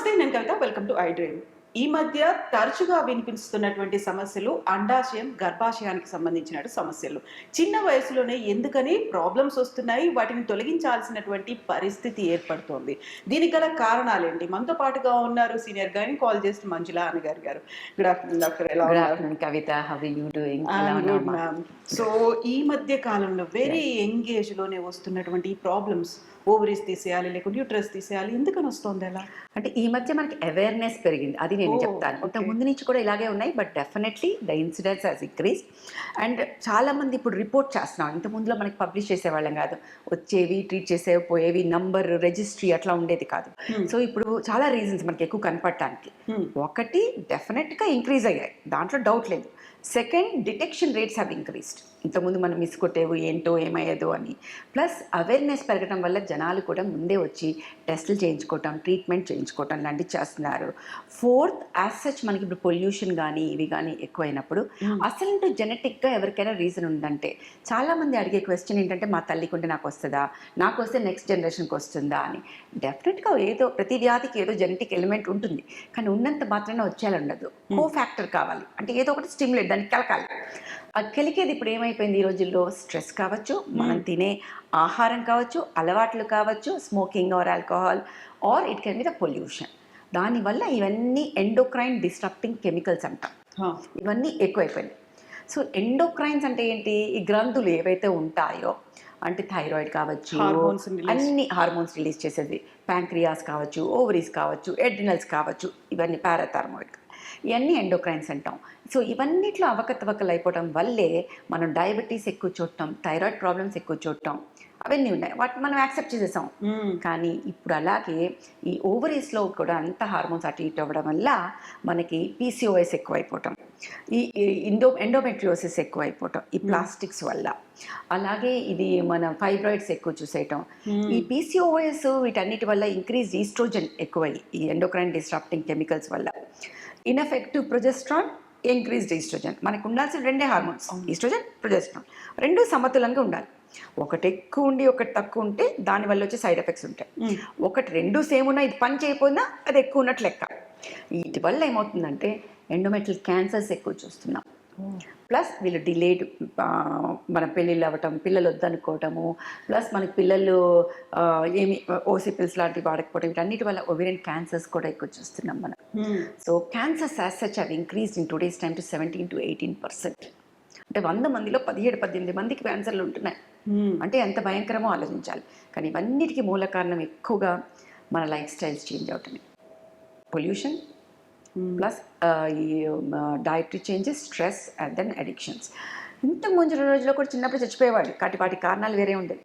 నమస్తే, నేను Kavitha. Welcome to iDream. ఈ మధ్య తరచుగా వినిపిస్తున్నటువంటి సమస్యలు అండాశయం, గర్భాశయానికి సంబంధించిన సమస్యలు. చిన్న వయసులోనే ఎందుకని ప్రాబ్లమ్స్ వస్తున్నాయి, వాటిని తొలగించాల్సినటువంటి పరిస్థితి ఏర్పడుతోంది. దీనికి గల కారణాలేంటి? మనతో పాటుగా ఉన్నారు సీనియర్ గైనకాలజిస్ట్ మంజుల అనగారు గారు. గుడ్ ఆఫ్టర్నూన్ డాక్టర్, ఎలా గుడ్ ఉన్నారు? Afternoon Kavitha, how are you doing? Good ma'am. So ఈ మధ్య కాలంలో వెరీ యంగ్ ఏజ్ లోనే వస్తున్నటువంటి ఈ ప్రాబ్లమ్స్, ఓవరీస్ తీసేయాలి లేకుంటే యూట్రస్ తీసేయాలి, ఎందుకని వస్తుంది అలా? అంటే ఈ మధ్య మనకి అవేర్నెస్ పెరిగింది, అది నేను చెప్తాను. ఇంత ముందు నుంచి కూడా ఇలాగే ఉన్నాయి, but definitely the incidents has increase. And చాలా మంది ఇప్పుడు రిపోర్ట్ చేస్తున్నాం. ఇంత ముందులో మనకి పబ్లిష్ చేసేవాళ్ళం కాదు, వచ్చేవి ట్రీట్ చేసేవి పోయేవి, నంబర్ రిజిస్ట్రీ అట్లా ఉండేది కాదు. సో ఇప్పుడు చాలా రీజన్స్ మనకి ఎక్కువ కనపడటానికి. ఒకటి, డెఫినెట్గా ఇంక్రీజ్ అయ్యాయి, దాంట్లో డౌట్ లేదు. Second, detection rates have increased. ఇంతకుముందు మనం మిస్ కొట్టేవు ఏంటో ఏమయ్యేదో అని. ప్లస్ అవేర్నెస్ పెరగడం వల్ల జనాలు కూడా ముందే వచ్చి టెస్టులు చేయించుకోవటం, ట్రీట్మెంట్ చేయించుకోవటం లాంటివి చేస్తున్నారు. ఫోర్త్, యాజ్ సచ్ మనకి ఇప్పుడు పొల్యూషన్ కానీ ఇవి కానీ ఎక్కువైనప్పుడు అసలు జెనెటిక్గా ఎవరికైనా రీజన్ ఉందంటే, చాలామంది అడిగే క్వశ్చన్ ఏంటంటే, మా తల్లికి ఉంటే నాకు వస్తుందా, నాకు వస్తే నెక్స్ట్ జనరేషన్కి వస్తుందా అని. డెఫినెట్గా ఏదో ప్రతి వ్యాధికి ఏదో జెనెటిక్ ఎలిమెంట్ ఉంటుంది, కానీ ఉన్నంత మాత్రాన వచ్చేలా ఉండదు. కో ఫ్యాక్టర్ కావాలి, అంటే ఏదో ఒకటి స్టిమ్యులేట్ దానికి కలకాలి. అది కలికేది ఇప్పుడు ఏమైపోయింది ఈ రోజుల్లో, స్ట్రెస్ కావచ్చు, మనం తినే ఆహారం కావచ్చు, అలవాట్లు కావచ్చు, smoking or alcohol, or it can be the pollution. దానివల్ల ఇవన్నీ ఎండోక్రైన్ డిస్ట్రప్టింగ్ కెమికల్స్ అంటాం, ఇవన్నీ ఎక్కువైపోయినాయి. సో ఎండోక్రైన్స్ అంటే ఏంటి? ఈ గ్రంథులు ఏవైతే ఉంటాయో, అంటే థైరాయిడ్ కావచ్చు, అన్ని హార్మోన్స్ రిలీజ్ చేసేది, ప్యాంక్రియాస్ కావచ్చు, ఓవరీస్ కావచ్చు, ఎడ్రినల్స్ కావచ్చు, ఇవన్నీ పారాథైరాయిడ్, ఇవన్నీ ఎండోక్రైన్స్ అంటాం. సో ఇవన్నిట్లో అవకతవకలు అయిపోవడం వల్లే మనం డయాబెటీస్ ఎక్కువ చూడటం, థైరాయిడ్ ప్రాబ్లమ్స్ ఎక్కువ చూడటం, అవన్నీ ఉన్నాయి. వాటిని మనం యాక్సెప్ట్ చేసేసాం. కానీ ఇప్పుడు అలాగే ఈ ఓవరీస్లో కూడా అంత హార్మోన్స్ అటు ఇటు అవ్వడం వల్ల మనకి పీసీఓఎస్ ఎక్కువైపోవటం, ఈ ఎండోమెట్రియోసిస్ ఎక్కువైపోవటం ఈ ప్లాస్టిక్స్ వల్ల. అలాగే ఇది మన ఫైబ్రాయిడ్స్ ఎక్కువ చూసేయటం, ఈ పీసీఓఎస్ వీటన్నిటి వల్ల ఇంక్రీజ్ ఈస్ట్రోజన్ ఎక్కువై ఈ ఎండోక్రైన్ డిస్ట్రప్టింగ్ కెమికల్స్ వల్ల. Ineffective progesterone, increased estrogen. మనకు ఉండాల్సిన రెండే హార్మోన్స్, ఈస్ట్రోజన్, ప్రొజెస్ట్రాన్, రెండు సమతులంగా ఉండాలి. ఒకటి ఎక్కువ ఉండి ఒకటి తక్కువ ఉంటే దానివల్ల వచ్చే సైడ్ ఎఫెక్ట్స్ ఉంటాయి. ఒకటి రెండు సేమ్ ఉన్నా, ఇది పని చేయకపోయినా అది ఎక్కువ ఉన్నట్లు లెక్క. వీటి వల్ల ఏమవుతుందంటే ఎండోమెట్రియల్ క్యాన్సర్స్ ఎక్కువ చూస్తున్నాం. ప్లస్ వీళ్ళు డిలేడ్, మన పెళ్ళిళ్ళు అవ్వటం, పిల్లలు వద్దనుకోవటము, ప్లస్ మనకి పిల్లలు ఏమి ఓసీ పిల్స్ లాంటివి వాడకపోవడం, వీటన్నిటి వల్ల ఓవేరియన్ క్యాన్సర్స్ కూడా ఎక్కువ చూస్తున్నాం మనం. So cancers as such have increased in today's time to 17 to 18%. అంటే 100 మందిలో 17-18 మందికి క్యాన్సర్లు ఉంటున్నాయి. అంటే ఎంత భయంకరమో ఆలోచించాలి. కానీ ఇవన్నిటికీ మూల కారణం ఎక్కువగా మన లైఫ్ స్టైల్స్ చేంజ్ అవుతున్నాయి. పొల్యూషన్ ప్లస్ ఈ dietary changes, stress and then addictions. ఇంతకు ముందు రోజుల్లో కూడా చిన్నప్పుడు చచ్చిపోయేవాళ్ళు, వాటి కారణాలు వేరే ఉండేవి.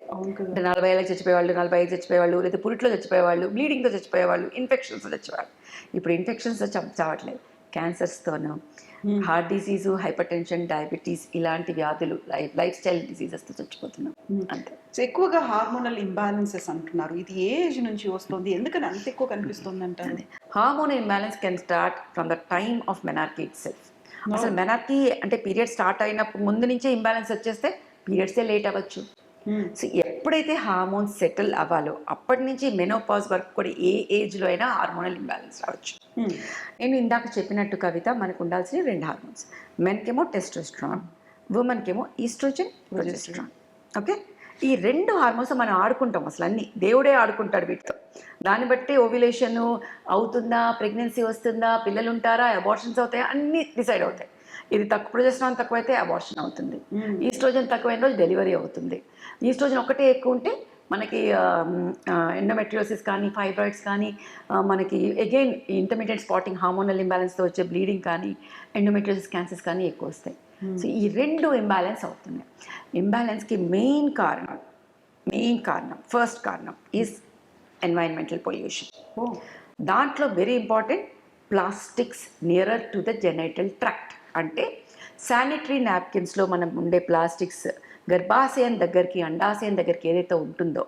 40 ఏళ్ళకి చచ్చిపోయేవాళ్ళు, 45 చచ్చిపోయేవాళ్ళు, లేదా పురిట్లో చచ్చిపోయేవాళ్ళు, బ్లీడింగ్తో చచ్చిపోయేవాళ్ళు, ఇన్ఫెక్షన్స్తో చచ్చిపోయేవాళ్ళు. ఇప్పుడు ఇన్ఫెక్షన్స్తో చావట్లేదు, క్యాన్సర్స్తోనూ, heart disease, hypertension, diabetes ఇలాంటి వ్యాధులు, లైఫ్ స్టైల్ డిసీజెస్తో చచ్చిపోతున్నాం అంతే. సో ఎక్కువగా హార్మోనల్ ఇంబ్యాలెన్సెస్ అంటున్నారు, ఇది ఏ ఏజ్ నుంచి వస్తుంది, ఎందుకని అంత ఎక్కువ కనిపిస్తుంది అంటారు? Hormonal imbalance can start from the time of menarche it self. అసలు మెనార్కీ అంటే పీరియడ్ స్టార్ట్ అయినప్పుడు ముందు నుంచే ఇంబ్యాలెన్స్ వచ్చేస్తే పీరియడ్సే లేట్ అవ్వచ్చు. సో ఎప్పుడైతే హార్మోన్స్ సెటిల్ అవ్వాలో అప్పటి నుంచి మెనోపాజ్ వరకు కూడా ఏ ఏజ్లో అయినా హార్మోనల్ ఇంబ్యాలెన్స్ రావచ్చు. నేను ఇందాక చెప్పినట్టు కవిత, మనకు ఉండాల్సిన రెండు హార్మోన్స్, మెన్కేమో టెస్టోస్టెరాన్, ఉమెన్కేమో ఈస్ట్రోజన్, ప్రొజెస్టెరాన్. ఓకే, ఈ రెండు హార్మోన్స్ మనం ఆడుకుంటాం, అసలు అన్నీ దేవుడే ఆడుకుంటాడు వీటితో. దాన్ని బట్టి ఓవ్యులేషన్ అవుతుందా, ప్రెగ్నెన్సీ వస్తుందా, పిల్లలు ఉంటారా, అబార్షన్స్ అవుతాయా, అన్నీ డిసైడ్ అవుతాయి. ఇది ప్రొజెస్టెరాన్ తక్కువైతే అబార్షన్ అవుతుంది, ఈస్ట్రోజన్ తక్కువైన రోజు డెలివరీ అవుతుంది. ఈస్ట్రోజన్ ఒకటే ఎక్కువ ఉంటే మనకి ఎండోమెట్రియోసిస్ కానీ, ఫైబ్రాయిడ్స్ కానీ, మనకి అగైన్ ఇంటర్మీడియట్ స్పాటింగ్ హార్మోనల్ ఇంబ్యాలెన్స్తో వచ్చే బ్లీడింగ్ కానీ, ఎండోమెట్రియోసిస్ క్యాన్సర్స్ కానీ ఎక్కువ వస్తాయి. సో ఈ రెండు ఇంబ్యాలెన్స్ అవుతున్నాయి. ఇంబ్యాలెన్స్కి మెయిన్ కారణం ఫస్ట్ కారణం ఈజ్ ఎన్వైరన్మెంటల్ పొల్యూషన్. దాంట్లో very important plastics nearer to the genital tract. అంటే శానిటరీ నాప్కిన్స్లో మనం ఉండే ప్లాస్టిక్స్ గర్భాశయం దగ్గరికి, అండాశయం దగ్గరికి ఏదైతే ఉంటుందో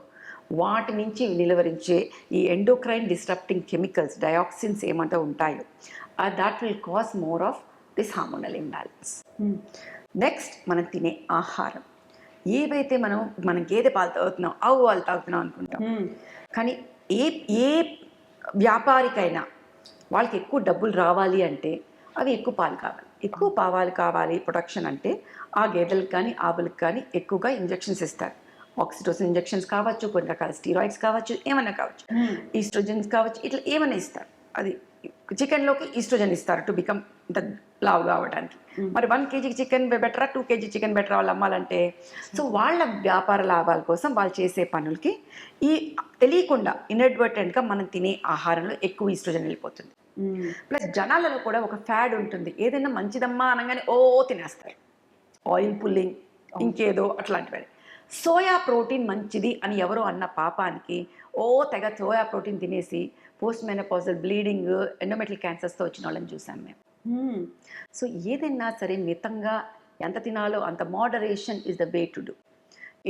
వాటి నుంచి నిలువరించే ఈ ఎండోక్రైన్ డిస్ట్రప్టింగ్ కెమికల్స్, డయాక్సిన్స్ ఏమంటూ ఉంటాయో, that will cause more of this hormonal imbalance. Next, మనం తినే ఆహారం, ఏవైతే మనం గేదె పాలు తాగుతున్నాం, ఆవు పాలు తాగుతున్నాం అనుకుంటాం, కానీ ఏ వ్యాపారికైనా వాళ్ళకి ఎక్కువ డబ్బులు రావాలి అంటే అవి ఎక్కువ పాలు కావాలి, ఎక్కువ పాలు కావాలి ప్రొడక్షన్ అంటే ఆ గేదెలకు కానీ ఆవులకు కానీ ఎక్కువగా ఇంజెక్షన్స్ ఇస్తారు. ఆక్సిటోసిన్ ఇంజెక్షన్స్ కావచ్చు, కొన్ని రకాల స్టీరాయిడ్స్ కావచ్చు, ఏమైనా కావచ్చు, ఈస్ట్రోజన్స్ కావచ్చు, ఇట్లా ఏమైనా ఇస్తారు. అది చికెన్లోకి ఈస్ట్రోజన్ ఇస్తారు టు బికమ్ ఇంత లావు కావడానికి. మరి 1 kg చికెన్ బెటరా, 2 kg చికెన్ బెటరా వాళ్ళు అమ్మాలంటే? సో వాళ్ళ వ్యాపార లాభాల కోసం వాళ్ళు చేసే పనులకి ఈ తెలియకుండా ఇన్అడ్వర్టెంట్గా మనం తినే ఆహారంలో ఎక్కువ ఈస్ట్రోజన్ వెళ్ళిపోతుంది. ప్లస్ జనాలలో కూడా ఒక ఫ్యాడ్ ఉంటుంది, ఏదైనా మంచిదమ్మా అనగానే ఓ తినేస్తారు. ఆయిల్ పుల్లింగ్, ఇంకేదో అట్లాంటివి. సోయా ప్రోటీన్ మంచిది అని ఎవరో అన్న పాపానికి తెగ సోయా ప్రోటీన్ తినేసి పోస్ట్ మెనోపాజల్ బ్లీడింగ్, ఎండోమెట్రియల్ క్యాన్సర్స్తో వచ్చిన వాళ్ళని చూసాం మేము. సో ఏదైనా సరే మితంగా ఎంత తినాలో అంత, moderation is the way to do.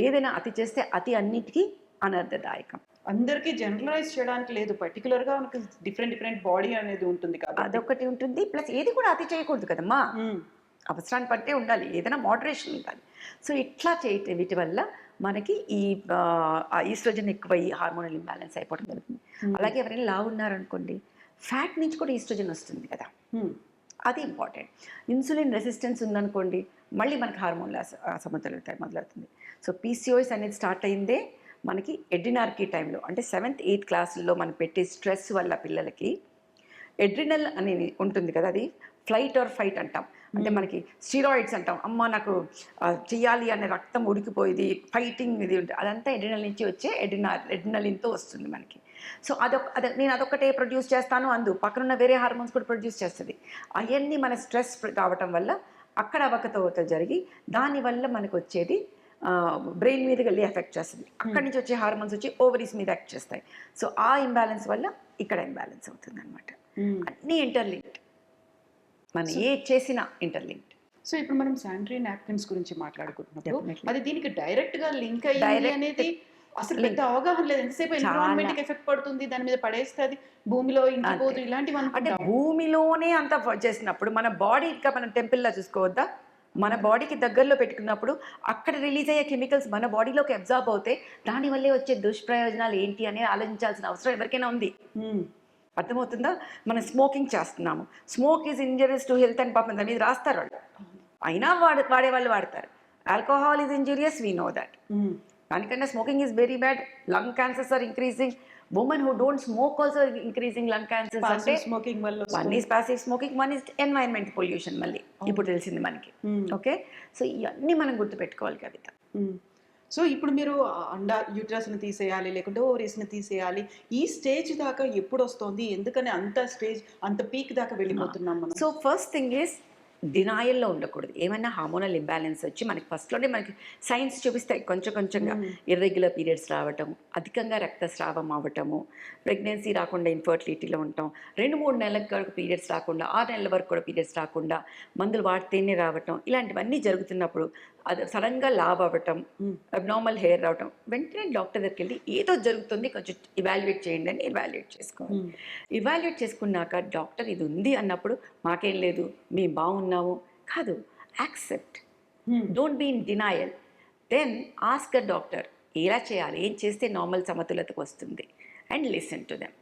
ఏదైనా అతి చేస్తే అతి అన్నిటికీ అనర్థదాయకం. అందరికీ జనరలైజ్ చేయడానికి లేదు, పర్టికులర్గా మనకి డిఫరెంట్ బాడీ అనేది ఉంటుంది కాబట్టి అదొకటి ఉంటుంది. ప్లస్ ఏది కూడా అతి చేయకూడదు కదమ్మా, అవసరాన్ని బట్టే ఉండాలి, ఏదైనా మోడరేషన్ ఉండాలి. సో ఇట్లా చేయటం వీటి వల్ల మనకి ఈ ఈస్ట్రోజన్ ఎక్కువయ్యి హార్మోనల్ ఇంబ్యాలెన్స్ అయిపోవడం జరుగుతుంది. అలాగే ఎవరైనా లావు ఉన్నారనుకోండి, ఫ్యాట్ నుంచి కూడా ఈస్ట్రోజన్ వస్తుంది కదా, అది ఇంపార్టెంట్. ఇన్సులిన్ రెసిస్టెన్స్ ఉందనుకోండి, మళ్ళీ మనకి హార్మోన్ల అసమతుల్యత మొదలవుతుంది. సో పీసీఓఎస్ అనేది స్టార్ట్ అయిందే మనకి ఎడ్రినార్కీ టైంలో, అంటే 7th 8th క్లాసుల్లో మనం పెట్టే స్ట్రెస్ వల్ల పిల్లలకి ఎడ్రినల్ అనేది ఉంటుంది కదా, అది ఫ్లైట్ ఆర్ ఫైట్ అంటాం. అంటే మనకి స్టీరాయిడ్స్ అంటాం, అమ్మ నాకు చెయ్యాలి అనే రక్తం ఉడికిపోయేది, ఫైటింగ్ ఇది ఉంటుంది, అదంతా ఎడ్రినల్ నుంచి వచ్చే ఎడ్రినలిన్తో వస్తుంది మనకి. సో నేను అదొక్కటే ప్రొడ్యూస్ చేస్తాను అందు, పక్కనున్న వేరే హార్మోన్స్ కూడా ప్రొడ్యూస్ చేస్తుంది. అవన్నీ మన స్ట్రెస్ కావటం వల్ల అక్కడ అవకతవకలు జరిగి దానివల్ల మనకు వచ్చేది బ్రెయిన్ మీద వెళ్ళి ఎఫెక్ట్ చేస్తుంది. అక్కడి నుంచి వచ్చే హార్మోన్స్ వచ్చి ఓవరీస్ మీద యాక్ట్ చేస్తాయి. సో ఆ ఇంబ్యాలెన్స్ వల్ల ఇక్కడ ఇంబ్యాలెన్స్ అవుతుంది అనమాట. అన్నీ ఇంటర్లింక్డ్, మనం ఏ చేసినా ఇంటర్లింక్డ్. సో ఇప్పుడు మనం శానిటరీ నాప్కిన్స్ గురించి మాట్లాడుకుంటున్నప్పుడు అది దీనికి డైరెక్ట్ గా లింక్ అయ్యింది అనేది అసలు పెద్ద అవగాహన లేదు. ఎంతసేపు ఎన్విరాన్మెంట్ కి ఎఫెక్ట్ పడుతుంది, దాని మీద పడేస్తే అది భూమిలో ఇంకిపోదు, ఇలాంటివి అంటే భూమిలోనే అంత చేసినప్పుడు మన బాడీ ఇంకా మనం టెంపుల్లా చూసుకోవద్దా? మన బాడీకి దగ్గరలో పెట్టుకున్నప్పుడు అక్కడ రిలీజ్ అయ్యే కెమికల్స్ మన బాడీలోకి అబ్జార్బ్ అవుతాయి, దానివల్లే వచ్చే దుష్ప్రయోజనాలు ఏంటి అనేది ఆలోచించాల్సిన అవసరం ఎవరికైనా ఉంది. అర్థమవుతుందా? మనం స్మోకింగ్ చేస్తున్నాము, smoke is injurious to health అని పాపం దాని మీద రాస్తారు వాళ్ళు, అయినా వాడే వాళ్ళు వాడతారు. Alcohol is injurious, we know that. దానికన్నా smoking is very bad. Lung cancers are increasing. Women who don't smoke also increasing lung cancers. అంటే స్మోకింగ్ వల్ల one is passive smoking, one is environment pollution. మళ్ళీ ఇప్పుడు తెలిసింది మనకి. Okay, so ఇవన్నీ మనం గుర్తుపెట్టుకోవాలి కవిత. సో ఇప్పుడు మీరు యూట్రస్ని తీసేయాలి లేకుంటే ఓవరీస్ని తీసేయాలి, ఈ స్టేజ్ దాకా ఎప్పుడు వస్తుంది? ఎందుకని అంత స్టేజ్, అంత పీక్ దాకా వెళ్ళిపోతున్నాం మనం? సో ఫస్ట్ థింగ్ ఈజ్ డినాయల్లో ఉండకూడదు. ఏమైనా హార్మోనల్ ఇంబ్యాలెన్స్ వచ్చి మనకి ఫస్ట్లోనే మనకి సైన్స్ చూపిస్తాయి, కొంచెంగా ఇర్రెగ్యులర్ పీరియడ్స్ రావటం, అధికంగా రక్తస్రావం అవ్వటము, ప్రెగ్నెన్సీ రాకుండా ఇన్ఫర్టిలిటీలో ఉంటాం, 2-3 నెలలకు వరకు పీరియడ్స్ రాకుండా, 6 నెలల వరకు కూడా పీరియడ్స్ రాకుండా, మందులు వాడితేనే రావటం, ఇలాంటివన్నీ జరుగుతున్నప్పుడు అది సడన్గా లావ్ అవ్వటం, అబ్నార్మల్ హెయిర్ రావటం, వెంటనే డాక్టర్ దగ్గరికి వెళ్ళి ఏదో జరుగుతుంది కొంచెం ఇవాల్యుయేట్ చేయండి అని ఇవాల్యుయేట్ చేసుకోవాలి. ఇవాల్యుయేట్ చేసుకున్నాక డాక్టర్ ఇది ఉంది అన్నప్పుడు మాకేం లేదు, మేము బాగున్నాము కాదు, accept, don't be in denial. Then ask a doctor ఎలా చేయాలి, ఏం చేస్తే నార్మల్ సమతులతకు వస్తుంది, అండ్ లిసన్ టు దెమ్.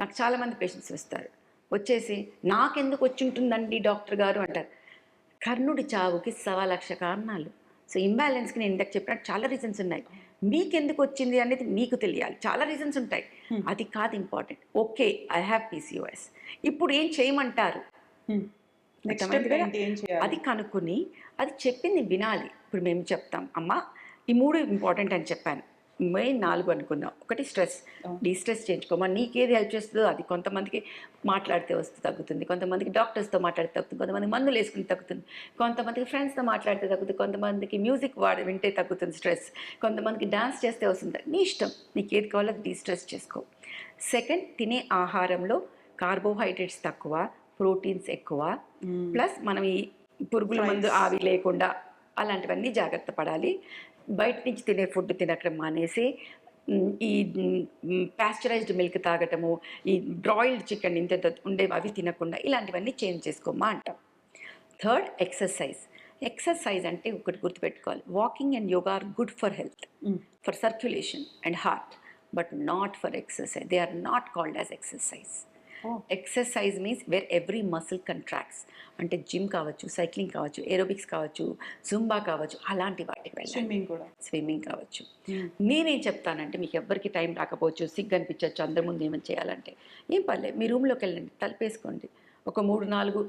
నాకు చాలామంది పేషెంట్స్ వస్తారు, వచ్చేసి నాకెందుకు వచ్చి ఉంటుందండి డాక్టర్ గారు అంటారు. కర్ణుడి చావుకి 1,00,000 కారణాలు. సో ఇంబ్యాలెన్స్కి నేను ఇందాక చెప్పినట్టు చాలా రీజన్స్ ఉన్నాయి. మీకెందుకు వచ్చింది అనేది మీకు తెలియాలి, చాలా రీజన్స్ ఉంటాయి, అది కాదు important. Okay, I have PCOS, ఇప్పుడు ఏం చేయమంటారు, అది కనుక్కొని అది చెప్పింది వినాలి. ఇప్పుడు మేము చెప్తాం, అమ్మ ఈ 3 ఇంపార్టెంట్ అని చెప్పాను, మెయిన్ 4 అనుకున్నాం. ఒకటి స్ట్రెస్, డీస్ట్రెస్ చేయించుకోమా, నీకేది హెల్ప్ చేస్తుందో అది. కొంతమందికి మాట్లాడితే వస్తే తగ్గుతుంది, కొంతమందికి డాక్టర్స్తో మాట్లాడితే తగ్గుతుంది, కొంతమందికి మందులు వేసుకుని తగ్గుతుంది, కొంతమందికి ఫ్రెండ్స్తో మాట్లాడితే తగ్గుతుంది, కొంతమందికి మ్యూజిక్ వింటే తగ్గుతుంది స్ట్రెస్, కొంతమందికి డాన్స్ చేస్తే వస్తుంది. నీ ఇష్టం, నీకు ఏది కావాలో డీస్ట్రెస్ చేసుకో. సెకండ్, తినే ఆహారంలో కార్బోహైడ్రేట్స్ తక్కువ, ప్రోటీన్స్ ఎక్కువ, ప్లస్ మనం ఈ పురుగుల మందు అవి లేకుండా అలాంటివన్నీ జాగ్రత్త పడాలి. బయట నుంచి తినే ఫుడ్ తినడం మానేసి ఈ పాస్చరైజ్డ్ మిల్క్ తాగటము, ఈ బ్రాయిల్డ్ చికెన్ ఇంత ఉండేవి అవి తినకుండా ఇలాంటివన్నీ చేంజ్ చేసుకోమా అంటాం. థర్డ్, ఎక్సర్సైజ్ అంటే ఒకటి గుర్తుపెట్టుకోవాలి, walking and yoga are good for health, for circulation and heart, but not for exercise. They are not called as exercise. Oh. Exercise means where every muscle contracts. అంటే జిమ్ కావచ్చు, cycling కావచ్చు, aerobics కావచ్చు, Zumba కావచ్చు, అలాంటి వాటికి వెళ్ళాలి. Swimming కూడా. Swimming కావచ్చు. నేనేం చెప్తానంటే, మీకు ఎవ్వరికి టైం రాకపోవచ్చు, సిగ్గు అనిపించవచ్చు అందరి ముందు ఏమైనా చేయాలంటే, ఏం పర్లేదు, మీ రూమ్లోకి వెళ్ళండి, తలుపేసుకోండి, ఒక 3-4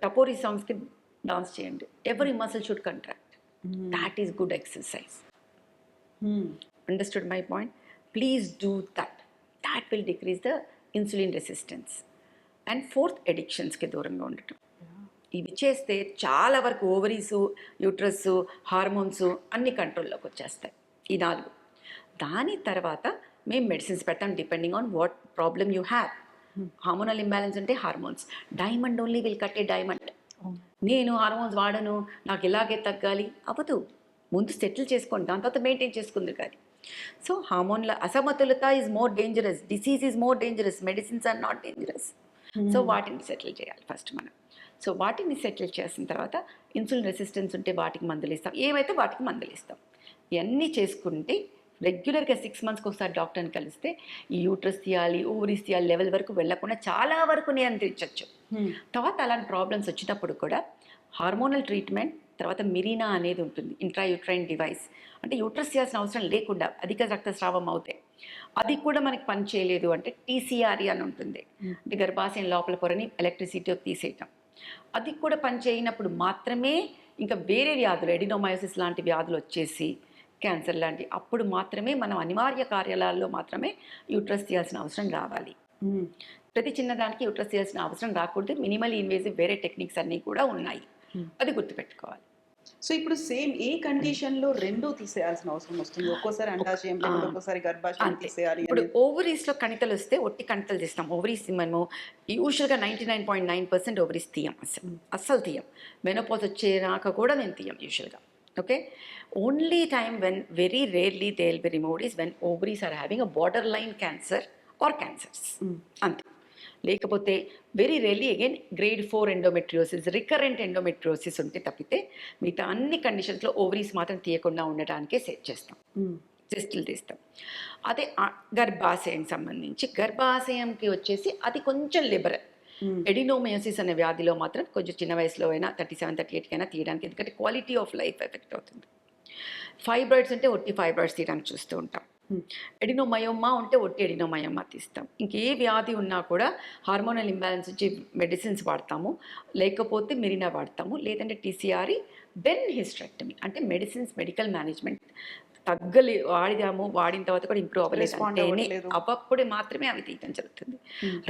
టపోరీ సాంగ్స్కి డాన్స్ చేయండి. Every muscle should contract. That is good exercise. Understood my point? Please do that. That will decrease the insulin resistance. And fourth, ఎడిక్షన్స్కి దూరంగా ఉండటం. ఇవి చేస్తే చాలా వరకు ఓవరీస్, యూట్రస్, హార్మోన్స్ అన్ని కంట్రోల్లోకి వచ్చేస్తాయి. ఈ 4. దాని తర్వాత మేము మెడిసిన్స్ పెడతాం depending on what problem you have. Hormonal imbalance అంటే hormones. Diamond only will cut a diamond. నేను హార్మోన్స్ వాడను, నాకు ఇలాగే తగ్గాలి అవ్వదు. ముందు సెటిల్ చేసుకోండి, దాని తర్వాత మెయింటైన్ చేసుకుంది కానీ. సో హార్మోన్ల అసమతులత is more dangerous, disease is more dangerous, medicines are not dangerous. So వాటిని సెటిల్ చేయాలి ఫస్ట్ మనం. సో వాటిని సెటిల్ చేసిన తర్వాత ఇన్సులిన్ రెసిస్టెన్స్ ఉంటే వాటికి మందులు ఇస్తాం, ఏమైతే వాటికి మందులు ఇస్తాం. ఇవన్నీ చేసుకుంటే రెగ్యులర్గా 6 మంత్స్కి ఒకసారి డాక్టర్ని కలిస్తే ఈ యూట్రస్ తీయాలి, ఓవరీస్ తీయాలి లెవెల్ వరకు వెళ్ళకుండా చాలా వరకు నియంత్రించవచ్చు. తర్వాత అలాంటి ప్రాబ్లమ్స్ వచ్చినప్పుడు కూడా హార్మోనల్ ట్రీట్మెంట్, తర్వాత మిరీనా అనేది ఉంటుంది, ఇంట్రాయూట్రైన్ డివైస్. అంటే యూట్రస్ చేయాల్సిన అవసరం లేకుండా అధిక రక్తస్రావం అవుతాయి. అది కూడా మనకి పని చేయలేదు అంటే టీసీఆర్ఈ అని ఉంటుంది, అంటే గర్భాశయం లోపల పొరని ఎలక్ట్రిసిటీ తీసేయటం. అది కూడా పని చేయనప్పుడు మాత్రమే ఇంకా వేరే వ్యాధులు, ఎడినోమయోసిస్ లాంటి వ్యాధులు వచ్చేసి, క్యాన్సర్ లాంటి, అప్పుడు మాత్రమే మనం అనివార్య కార్యాలయాల్లో మాత్రమే యూట్రస్ తీయాల్సిన అవసరం రావాలి. ప్రతి చిన్నదానికి యూట్రస్ తీయాల్సిన అవసరం రాకూడదు. మినిమల్ ఇన్వేజివ్ వేరే టెక్నిక్స్ అన్నీ కూడా ఉన్నాయి, అది గుర్తుపెట్టుకోవాలి. సో ఇప్పుడు సేమ్ ఏ కండిషన్ లో రెండూ తీసేయాల్సిన అవసరం వస్తుంది? ఒక్కోసారి అండాశయం, ఒక్కోసారి గర్భాశయం తీసేయాలి. ఇప్పుడు ఓవరీస్లో కణితలు వస్తే ఒట్టి కణితలు తీస్తాం. ఓవరీస్ మనము యూజువల్గా 99.9% ఓవరీస్ తీయం, అస్సలు తీయం. మెనోపాజ్ వచ్చేనాక కూడా మేము తీయం యూజువల్గా. Okay, only time when very rarely they will be removed is when ovaries are having a borderline cancer or cancers, అంతే. లేకపోతే very rarely again grade 4 endometriosis, recurrent endometriosis ఉంటే తప్పితే మిగతా అన్ని కండిషన్స్లో ఓవరీస్ మాత్రం తీయకుండా ఉండడానికే సెట్ చేస్తాం, టెస్టులు తీస్తాం. అదే గర్భాశయంకి సంబంధించి, గర్భాశయంకి వచ్చేసి అది కొంచెం లిబరల్. ఎడినోమయోసిస్ అనే వ్యాధిలో మాత్రం కొంచెం చిన్న వయసులో అయినా 37-38 అయినా తీయడానికి, ఎందుకంటే క్వాలిటీ ఆఫ్ లైఫ్ ఎఫెక్ట్ అవుతుంది. ఫైబ్రాయిడ్స్ అంటే ఒట్టి ఫైబ్రాయిడ్స్ తీయడానికి చూస్తూ ఉంటాం. ఎడినోమయోమా ఉంటే ఒట్టి ఎడినోమయోమా తీస్తాం. ఇంకే వ్యాధి ఉన్నా కూడా హార్మోనల్ ఇంబ్యాలెన్స్ వచ్చి మెడిసిన్స్ వాడతాము, లేకపోతే మిరినా వాడతాము, లేదంటే టీసీఆర్ఈ, దెన్ హిస్టరెక్టమీ. అంటే మెడిసిన్స్, మెడికల్ మేనేజ్మెంట్ వాడిన తర్వాత కూడా ఇంప్రూవ్ అవ్వలేదు అంటేనే అప్పుడే మాత్రమే అవి తీయటం జరుగుతుంది.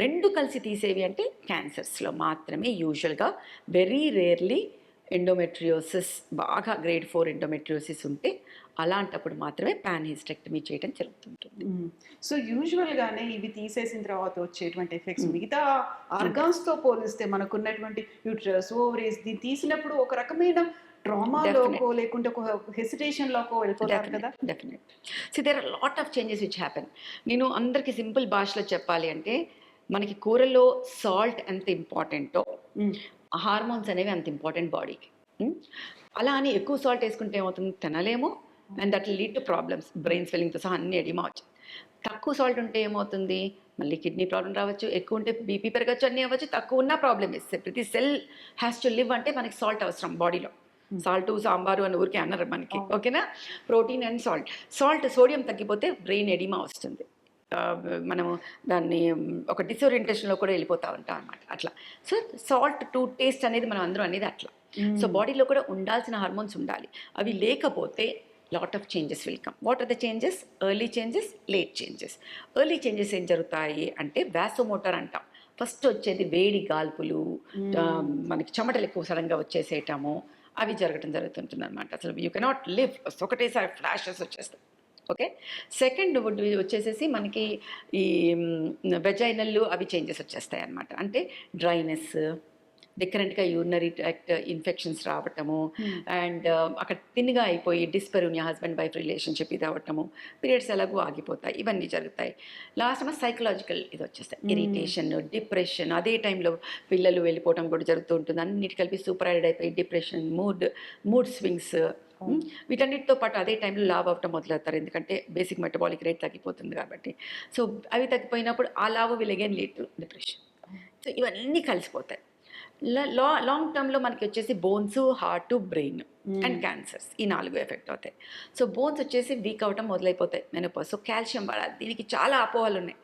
రెండు కలిసి తీసేవి అంటే క్యాన్సర్స్లో మాత్రమే యూజువల్గా, వెరీ రేర్లీ ఎండోమెట్రియోసిస్, బాగా గ్రేడ్ 4 ఎండోమెట్రియోసిస్ ఉంటే అలాంటప్పుడు మాత్రమే పాన్ హిస్టెక్టమీ చేయడం జరుగుతుంటుంది. సో యూజువల్గానే ఇవి తీసేసిన తర్వాత వచ్చేటువంటి ఎఫెక్ట్స్ మిగతా ఆర్గాన్స్తో పోలిస్తే మనకున్నటువంటి యూట్రస్, ఓవరీస్ దీన్ని తీసినప్పుడు ఒక రకమైన ట్రామాలోకో లేకుంటే ఒక హెసిటేషన్లోకో వెళ్ళిపోతారు కదా. Definite. So there are lot of changes which happen. నేను అందరికీ సింపుల్ భాషలో చెప్పాలి అంటే, మనకి కూరలో సాల్ట్ ఎంత ఇంపార్టెంటో హార్మోన్స్ అనేవి అంత ఇంపార్టెంట్ బాడీకి. అలా అని ఎక్కువ సాల్ట్ వేసుకుంటే ఏమవుతుంది, తినలేము, and that lead to problems, brain స్వెల్లింగ్తో సహా అన్ని ఎడిమా వచ్చు. తక్కువ సాల్ట్ ఉంటే ఏమవుతుంది, మళ్ళీ కిడ్నీ ప్రాబ్లం రావచ్చు, ఎక్కువ ఉంటే బీపీ పెరగచ్చు, అన్నీ అవ్వచ్చు. తక్కువ ఉన్న ప్రాబ్లమ్ ఇస్తే, ప్రతి సెల్ హ్యాస్ టు లివ్ అంటే మనకి సాల్ట్ అవసరం బాడీలో. సాల్ట్, సాంబారు అని ఊరికే అన్నారు మనకి, ఓకేనా. ప్రోటీన్ అండ్ సాల్ట్, సోడియం తగ్గిపోతే బ్రెయిన్ ఎడిమా వస్తుంది. మనము దాన్ని ఒక డిసోరియంటేషన్లో కూడా వెళ్ళిపోతూ ఉంటాం అనమాట, అట్లా. సో సాల్ట్ టు టేస్ట్ అనేది మనం అందరం అనేది అట్లా. సో బాడీలో కూడా ఉండాల్సిన హార్మోన్స్ ఉండాలి. అవి లేకపోతే lot of changes will come. What are the changes? Early changes, late changes. Early changes ఏం జరుగుతాయి అంటే వాసోమోటార్ అంటాం. ఫస్ట్ వచ్చేది వేడి గాల్పులు, మనకి చెమటలు ఎక్కువ సడన్గా వచ్చేసేయటము, అవి జరగటం జరుగుతుంటుంది అనమాట. అసలు యూ కెనాట్ లివ్, ఒకటేసారి ఫ్లాషెస్ వచ్చేస్తాయి. ఓకే. సెకండ్ వచ్చేసేసి మనకి ఈ వెజైనల్ అవి చేంజెస్ వచ్చేస్తాయి అన్నమాట. అంటే డ్రైనెస్, డికరెంట్గా యూరినరీ ట్రాక్ట్ ఇన్ఫెక్షన్స్ రావటము, అండ్ అక్కడ తిన్నుగా అయిపోయి డిస్పెరూనియా, హస్బెండ్ వైఫ్ రిలేషన్షిప్ ఇది అవ్వటము, పీరియడ్స్ ఎలాగో ఆగిపోతాయి, ఇవన్నీ జరుగుతాయి. లాస్ట్ ఏమో సైకలాజికల్ ఇది వచ్చేస్తాయి, ఇరిటేషన్, డిప్రెషన్. అదే టైంలో పిల్లలు వెళ్ళిపోవటం కూడా జరుగుతూ ఉంటుంది. అన్నిటి కలిపి సూపర్ యాడెడ్ అయిపోయి డిప్రెషన్, మూడ్ స్వింగ్స్, వీటన్నిటితో పాటు అదే టైంలో లావ్ అవ్వటం మొదలవుతారు, ఎందుకంటే బేసిక్ మెటబాలిక్ రేట్ తగ్గిపోతుంది కాబట్టి. సో అవి తగ్గిపోయినప్పుడు ఆ లావ్ will again lead to depression. So ఇవన్నీ కలిసిపోతాయి. లాంగ్ టర్మ్లో మనకి వచ్చేసి bones, heart, brain and cancers, ఈ 4 ఎఫెక్ట్ అవుతాయి. సో బోన్స్ వచ్చేసి వీక్ అవ్వటం మొదలైపోతాయి మెనోపాజ్. సో కాల్షియం వాడాలి. దీనికి చాలా అపోహలు ఉన్నాయి.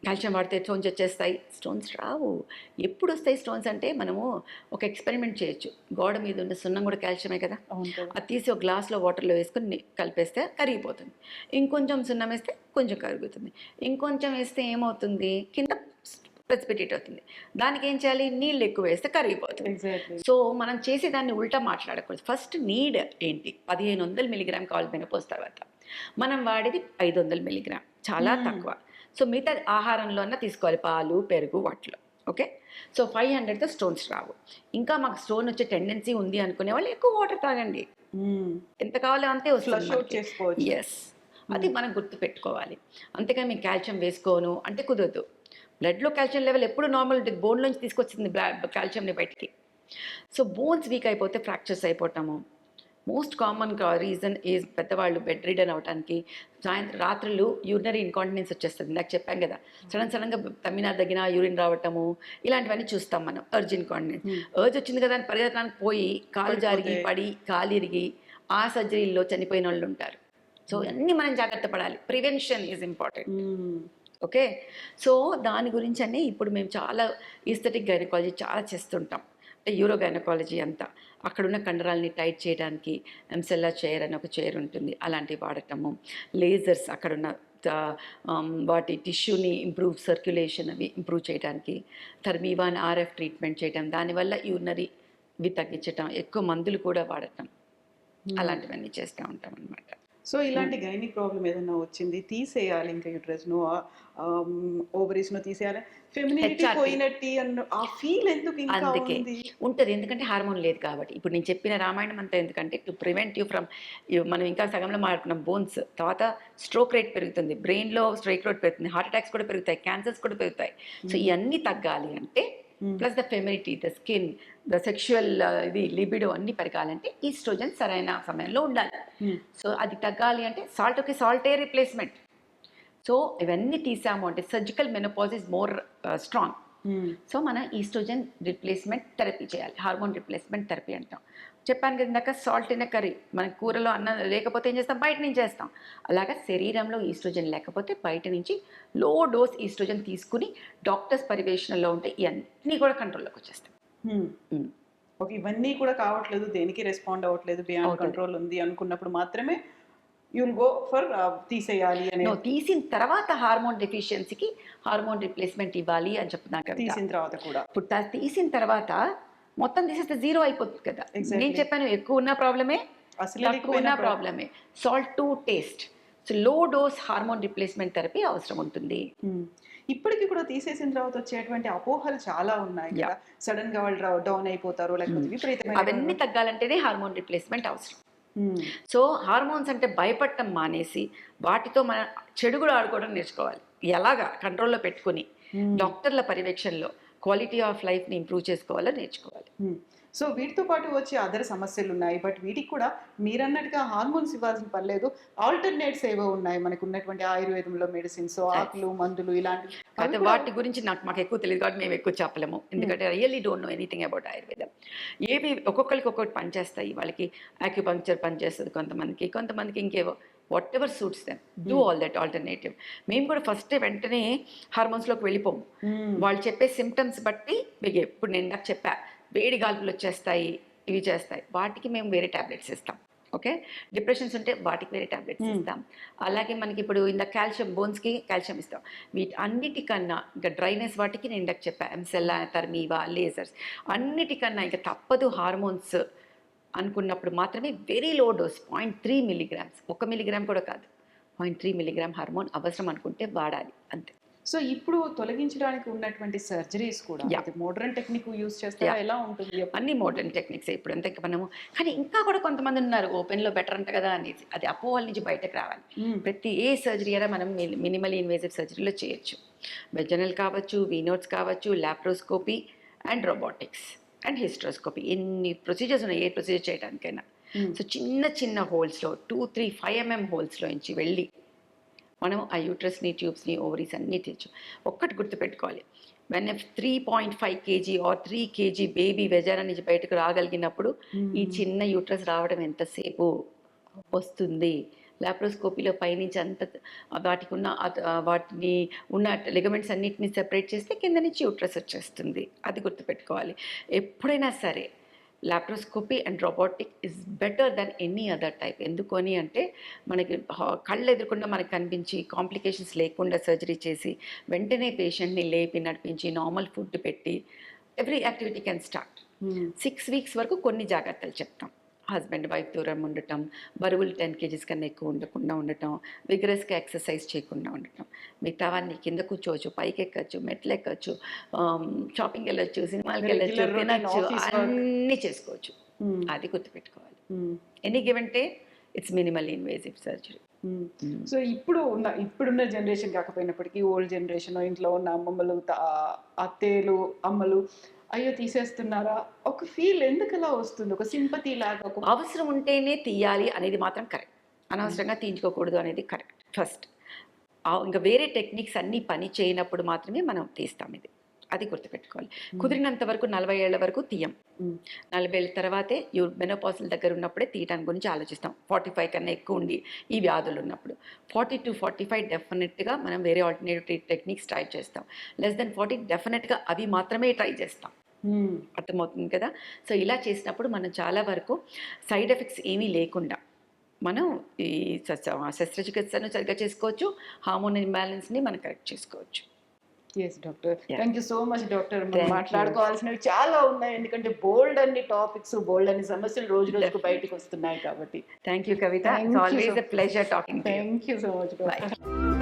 కాల్షియం వాడితే స్టోన్స్ వచ్చేస్తాయి. స్టోన్స్ రావు. ఎప్పుడు వస్తాయి స్టోన్స్ అంటే, మనము ఒక ఎక్స్పెరిమెంట్ చేయొచ్చు. గోడ మీద ఉన్న సున్నం కూడా కాల్షియమే కదా. అది తీసి ఒక గ్లాస్లో వాటర్లో వేసుకొని కలిపేస్తే కరిగిపోతుంది. ఇంకొంచెం సున్నం వేస్తే కొంచెం కరుగుతుంది. ఇంకొంచెం వేస్తే ఏమవుతుంది, కింద ప్రెసిపిటేట్ అవుతుంది. దానికి ఏం చేయాలి, నీళ్ళు ఎక్కువ వేస్తే కరిగిపోతుంది. సో మనం చేసే దాన్ని ఉల్టా మాట్లాడకూడదు. ఫస్ట్ నీడ్ ఏంటి, 1500 మిల్లీగ్రామ్ కావాలి మెనోపాజ్ తర్వాత. మనం వాడేది 500 మిల్లీగ్రామ్, చాలా తక్కువ. సో మిగతా ఆహారంలో అన్నా తీసుకోవాలి, పాలు, పెరుగు, వాటిలో. ఓకే. సో 500తో స్టోన్స్ రావు. ఇంకా మాకు స్టోన్ వచ్చే టెండెన్సీ ఉంది అనుకునే వాళ్ళు ఎక్కువ వాటర్ తాగండి. ఎంత కావాలో అంతే వస్తుంది. ఎస్, అది మనం గుర్తు పెట్టుకోవాలి. అంతేకాని మేము కాల్షియం వేసుకోను అంటే కుదరదు. బ్లడ్లో కాల్షియం లెవెల్ ఎప్పుడు నార్మల్ ఉంటుంది. బోన్లోంచి తీసుకొచ్చింది కాల్షియంని బయటికి. సో బోన్స్ వీక్ అయిపోతే ఫ్రాక్చర్స్ అయిపోతాము. మోస్ట్ కామన్ రీజన్ ఈజ్ పెద్దవాళ్ళు బెడ్ రిడన్ అవడానికి, రాత్రులు యూరినరీ ఇన్కాంటినెన్స్ వచ్చేస్తుంది. నాకు చెప్పాను కదా, సడన్గా తమ్మినా దగ్గర యూరిన్ రావటము, ఇలాంటివన్నీ చూస్తాం మనం. అర్జ్ ఇన్కాంటినెన్స్, అర్జ్ వచ్చింది కదా అని పరిగెత్తడానికి పోయి కాలు జారిగి పడి కాలు ఇరిగి ఆ సర్జరీల్లో చనిపోయిన వాళ్ళు ఉంటారు. సో అన్నీ మనం జాగ్రత్త పడాలి. Prevention is important. Okay. So దాని గురించి అన్నీ ఇప్పుడు మేము చాలా ఈస్థెటిక్ గైనకాలజీ చాలా చేస్తుంటాం. అంటే యూరో గైనకాలజీ అంతా, అక్కడున్న కండరాలని టైట్ చేయడానికి ఎంసెల్లా చైర్ అని ఒక చైర్ ఉంటుంది, అలాంటివి వాడటము. లేజర్స్ అక్కడున్న వాటి టిష్యూని ఇంప్రూవ్, సర్క్యులేషన్ అవి ఇంప్రూవ్ చేయడానికి. థర్మీవాన్ ఆర్ఎఫ్ ట్రీట్మెంట్ చేయటం, దానివల్ల యూరినరీవి తగ్గించటం, ఎక్కువ మందులు కూడా వాడటం, అలాంటివన్నీ చేస్తూ ఉంటాం అన్నమాట. సో ఇలాంటి గైనిక్ ప్రాబ్లం ఏదైనా వచ్చింది, తీసేయాలి ఇంకా యూట్రస్ను, ఓవరీస్ను తీసేయాలి, ఫెమినిటీ పోయినట్టు అన్న ఆ ఫీల్ ఎందుకు ఇంకా అందుకే ఉంది? ఉంటుంది, ఎందుకంటే హార్మోన్ లేదు కాబట్టి. ఇప్పుడు నేను చెప్పిన రామాయణం అంతా ఎందుకంటే టు ప్రివెంట్ యూ ఫ్రమ్, మనం ఇంకా సగంలో మాట్లాడుకున్నాం బోన్స్, తర్వాత స్ట్రోక్ రేట్ పెరుగుతుంది, బ్రెయిన్లో స్ట్రోక్ రేట్ పెరుగుతుంది, హార్ట్ అటాక్స్ కూడా పెరుగుతాయి, క్యాన్సర్స్ కూడా పెరుగుతాయి. సో ఇవన్నీ తగ్గాలి అంటే, plus the femininity, the skin, the sexual ఇది లిబిడో అన్ని పెరగాలంటే ఈస్ట్రోజన్ సరైన సమయంలో ఉండాలి. సో అది తగ్గాలి అంటే సాల్టే రీప్లేస్మెంట్. సో ఇవన్నీ తీసాము అంటే surgical menopause is more strong. So మన ఈస్ట్రోజన్ రిప్లేస్మెంట్ థెరపీ చేయాలి, హార్మోన్ రిప్లేస్మెంట్ థెరపీ అంటాం. చెప్పాను కదా ఇందాక, సాల్ట్ ఇన్ కర్రీ, మన కూరలో అన్నం లేకపోతే ఏం చేస్తాం, బయట నుంచి చేస్తాం. అలాగా శరీరంలో ఈస్ట్రోజన్ లేకపోతే బయట నుంచి లో డోస్ ఈస్ట్రోజన్ తీసుకుని డాక్టర్స్ పర్యవేక్షణలో ఉంటే ఇవన్నీ కూడా కంట్రోల్లోకి వచ్చేస్తాం. ఓకే, ఇవన్నీ కూడా కావట్లేదు, దేనికి రెస్పాండ్ అవ్వట్లేదు, బియాండ్ కంట్రోల్ ఉంది అనుకున్నప్పుడు మాత్రమే యుల్ గో ఫర్ తీసేయాలి అని. తీసిన తర్వాత హార్మోన్ డెఫిషియన్సీకి హార్మోన్ రిప్లేస్మెంట్ ఇవ్వాలి అని చెప్తున్నాను. తీసిన తర్వాత కూడా ఇప్పుడు తీసిన తర్వాత మొత్తం తీసేస్తే జీరో అయిపోతుంది కదా. నేను చెప్పాను, ఎక్కువ ఉన్న ప్రాబ్లమే, తక్కువ ఉన్న ప్రాబ్లమే. Salt to taste. So low dose hormone replacement therapy అవసరం ఉంటుంది. ఇప్పటికి కూడా తీసేసిన తర్వాత వచ్చేటువంటి అపోహలు చాలా ఉన్నాయి కదా, సడన్ గా వాళ్ళు డౌన్ అయిపోతారు, లేకపోతే విపరీతమైన, అవన్నీ తగ్గాలంటేనే హార్మోన్ రిప్లేస్మెంట్ అవసరం. సో హార్మోన్స్ అంటే భయపడటం మానేసి వాటితో మన చెడు కూడా ఆడుకోవడం నేర్చుకోవాలి. ఎలాగా కంట్రోల్లో పెట్టుకుని డాక్టర్ల పర్యవేక్షణలో క్వాలిటీ ఆఫ్ లైఫ్ని ఇంప్రూవ్ చేసుకోవాలని నేర్చుకోవాలి. సో వీటితో పాటు వచ్చే అదర్ సమస్యలు ఉన్నాయి, బట్ వీటికి కూడా మీరన్నట్టుగా హార్మోన్స్ ఇవ్వాల్సిన పర్లేదు, ఆల్టర్నేట్స్ ఏవో ఉన్నాయి మనకు ఉన్నటువంటి ఆయుర్వేదంలో, మెడిసిన్స్, ఆకులు, మందులు, ఇలాంటివి. అయితే వాటి గురించి మాకు ఎక్కువ తెలియదు కాబట్టి మేము ఎక్కువ చెప్పలేము, ఎందుకంటే really don't know anything about ఆయుర్వేదం. ఏవి ఒక్కొక్కరికి ఒక్కొక్కటి పనిచేస్తాయి. వాళ్ళకి యాక్యుపంక్చర్ పనిచేస్తుంది కొంతమందికి ఇంకేవో, whatever suits them, do all that alternative. మేము కూడా ఫస్ట్ వెంటనే హార్మోన్స్లోకి వెళ్ళిపోము. వాళ్ళు చెప్పే సిమ్టమ్స్ బట్టి, ఇప్పుడు నేను నాకు చెప్పా, వేడి గాల్పులు వచ్చేస్తాయి, ఇవి చేస్తాయి, వాటికి మేము వేరే ట్యాబ్లెట్స్ ఇస్తాం. ఓకే, డిప్రెషన్స్ ఉంటే వాటికి వేరే ట్యాబ్లెట్స్ ఇస్తాం. అలాగే మనకి ఇప్పుడు ఇందాక కాల్షియం, బోన్స్కి కాల్షియం ఇస్తాం. వీటి అన్నిటికన్నా ఇంకా డ్రైనెస్ వాటికి నేను ఇందాక చెప్పా, ఎంసెల్లా, థర్మీవా, లేజర్స్, అన్నిటికన్నా ఇంకా తప్పదు హార్మోన్స్ అనుకున్నప్పుడు మాత్రమే very low dose 0.3 milligrams, 1 milligram కూడా కాదు, 0.3 మిల్లీగ్రామ్ హార్మోన్ అవసరం అనుకుంటే వాడాలి, అంతే. సో ఇప్పుడు తొలగించడానికి ఉన్నటువంటి సర్జరీస్ కూడా మోడర్న్ టెక్నిక్ యూజ్ చేస్తారా, ఎలా ఉంటుంది? అన్ని మోడర్న్ టెక్నిక్స్ ఇప్పుడు అంతే మనము. కానీ ఇంకా కూడా కొంతమంది ఉన్నారు ఓపెన్లో బెటర్ అంట కదా అనేసి, అది అపోహల నుంచి బయటకు రావాలి. ప్రతి ఏ సర్జరీ అయినా మనం మినిమల్ ఇన్వేజివ్ సర్జరీలో చేయొచ్చు. వెజనల్ కావచ్చు, వీనోట్స్ కావచ్చు, laparoscopy and robotics and hysteroscopy, ఎన్ని ప్రొసీజర్స్ ఉన్నాయి ఏ ప్రొసీజర్ చేయడానికైనా. సో చిన్న చిన్న హోల్స్లో 2, 3, 5 mm హోల్స్లో నుంచి వెళ్ళి మనం ఆ యూట్రస్ని, ట్యూబ్స్ని, ఓవరీస్ అన్నీ తెచ్చు. ఒక్కటి గుర్తుపెట్టుకోవాలి, when 3.5 kg or 3 kg baby vagina నుంచి బయటకు రాగలిగినప్పుడు ఈ చిన్న యూట్రస్ రావడం ఎంతసేపు వస్తుంది. లాప్రోస్కోపీలో పైనుంచి అంత వాటికి ఉన్న వాటిని ఉన్న లిగమెంట్స్ అన్నిటిని సెపరేట్ చేస్తే కింద నుంచి యూట్రస్ వచ్చేస్తుంది. అది గుర్తుపెట్టుకోవాలి. ఎప్పుడైనా సరే laparoscopy and robotic is better than any other type. ఎందుకని అంటే మనకి కళ్ళు ఎదురకుండా మనకు కనిపించి కాంప్లికేషన్స్ లేకుండా సర్జరీ చేసి వెంటనే పేషెంట్ని లేపి నడిపించి నార్మల్ ఫుడ్ పెట్టి every activity can start. 6 weeks వరకు కొన్ని జాగ్రత్తలు చెప్తాం. హస్బెండ్ వైఫ్ దూరం ఉండటం, బరువులు 10 kgs కన్నా ఎక్కువ ఉండకుండా ఉండటం, విగరస్గా ఎక్సర్సైజ్ చేయకుండా ఉండటం. మిగతావన్నీ కింద కూర్చోవచ్చు, పైకి ఎక్కచ్చు, మెట్లు ఎక్కచ్చు, షాపింగ్కి వెళ్ళొచ్చు, సినిమాలకి వెళ్ళొచ్చు, Regular routine తినచ్చు, office work. అన్నీ చేసుకోవచ్చు. అది గుర్తుపెట్టుకోవాలి. Any given day it's minimal invasive surgery. So ఇప్పుడున్న జనరేషన్ కాకపోయినప్పటికీ ఓల్డ్ జనరేషన్ ఇంట్లో ఉన్న అమ్మమ్మలు, అత్తేలు, అమ్మలు అయ్యో తీసేస్తున్నారా ఒక ఫీల్ ఎందుకు అలా వస్తుంది, ఒక సింపతి లాగా అవసరం ఉంటేనే తీయాలి అనేది మాత్రం కరెక్ట్. అనవసరంగా తీయించుకోకూడదు అనేది కరెక్ట్ ఫస్ట్. ఇంకా వేరే టెక్నిక్స్ అన్నీ పని చేయనప్పుడు మాత్రమే మనం తీస్తాం. అది గుర్తుపెట్టుకోవాలి. కుదిరినంత వరకు 40 ఏళ్ల వరకు తీయం. 40 ఏళ్ళ తర్వాతే మెనోపాజల్ దగ్గర ఉన్నప్పుడే తీయడానికి గురించి ఆలోచిస్తాం. 45 కన్నా ఎక్కువ ఉండి ఈ వ్యాధులు ఉన్నప్పుడు. 40 to 45 డెఫినెట్గా మనం వేరే ఆల్టర్నేటివ్ టెక్నిక్స్ ట్రై చేస్తాం. లెస్ దెన్ 40 డెఫినెట్గా అవి మాత్రమే ట్రై చేస్తాం. అర్థమవుతుంది కదా. సో ఇలా చేసినప్పుడు మనం చాలా వరకు సైడ్ ఎఫెక్ట్స్ ఏమీ లేకుండా మనం ఈ శస్త్రచికిత్సను సరిగ్గా చేసుకోవచ్చు. హార్మోన్ ఇంబ్యాలెన్స్ని మనం కరెక్ట్ చేసుకోవచ్చు. Yes doctor, thank you so much doctor. మనం మాట్లాడుకోవాల్సినవి చాలా ఉన్నాయి, ఎందుకంటే బోల్డ్ అన్ని టాపిక్స్, బోల్డ్ అన్ని సమస్యలు రోజు రోజుకు బయటకు వస్తున్నాయి కాబట్టి. Thank you Kavitha, it's always a pleasure talking to you. Thank you so much doctor.